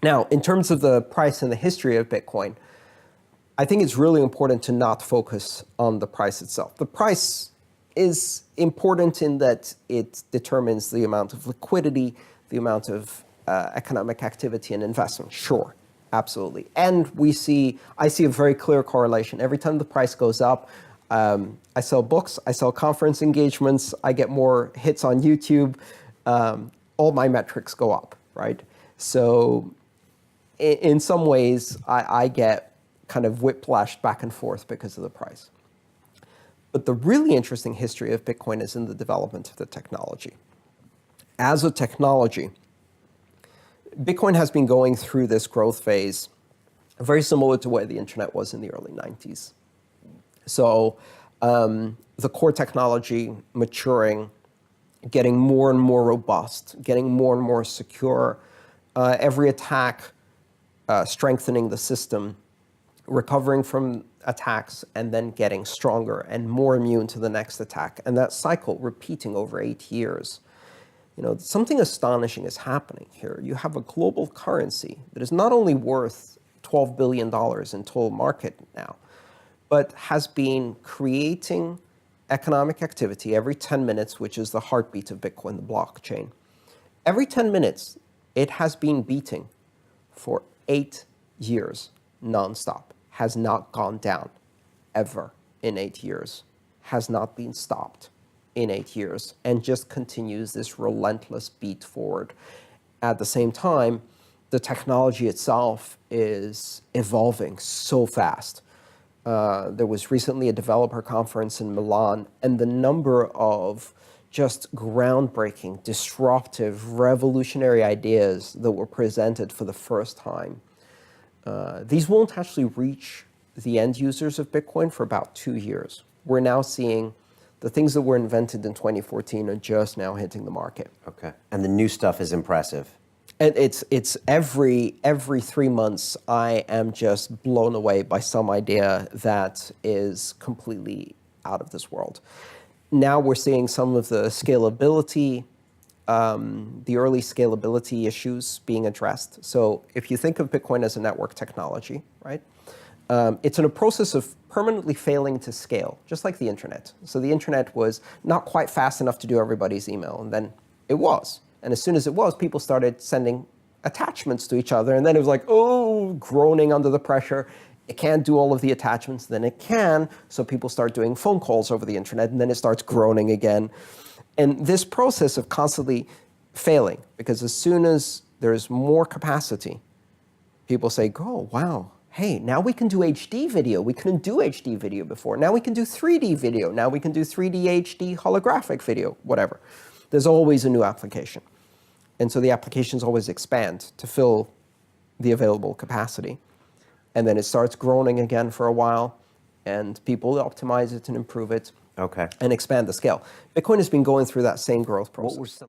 Now, in terms of the price and the history of Bitcoin, I think it's really important to not focus on the price itself. The price is important in that it determines the amount of liquidity, the amount of economic activity and investment. Sure, absolutely. And I see a very clear correlation. Every time the price goes up, I sell books, I sell conference engagements, I get more hits on YouTube, all my metrics go up, right? So in some ways, I get kind of whiplashed back and forth because of the price. But the really interesting history of Bitcoin is in the development of the technology. As a technology, Bitcoin has been going through this growth phase very similar to where the internet was in the early 90s. So the core technology maturing, getting more and more robust, getting more and more secure, every attack strengthening the system, recovering from attacks and then getting stronger and more immune to the next attack. And that cycle repeating over 8 years. Something astonishing is happening here. You have a global currency that is not only worth $12 billion in total market now, but has been creating economic activity every 10 minutes, which is the heartbeat of Bitcoin, the blockchain. Every 10 minutes, it has been beating for 8 years nonstop. Has not gone down ever in 8 years, has not been stopped in 8 years, and just continues this relentless beat forward. At the same time, the technology itself is evolving so fast. There was recently a developer conference in Milan, and the number of just groundbreaking, disruptive, revolutionary ideas that were presented for the first time. These won't actually reach the end users of Bitcoin for about 2 years. We're now seeing the things that were invented in 2014 are just now hitting the market. Okay. And the new stuff is impressive. And it's every 3 months, I am just blown away by some idea that is completely out of this world. Now we're seeing some of the scalability, the early scalability issues being addressed. So if you think of Bitcoin as a network technology, right? It's in a process of permanently failing to scale, just like the internet. So the internet was not quite fast enough to do everybody's email, and then it was. And as soon as it was, people started sending attachments to each other, and then it was like, oh, groaning under the pressure. It can't do all of the attachments, then it can, so people start doing phone calls over the internet, and then it starts groaning again. And this process of constantly failing, because as soon as there's more capacity, people say, oh, wow, hey, now we can do HD video. We couldn't do HD video before. Now we can do 3D video. Now we can do 3D HD holographic video, whatever. There's always a new application. And so the applications always expand to fill the available capacity. And then it starts groaning again for a while, and people optimize it and improve it. Okay. And expand the scale. Bitcoin has been going through that same growth process.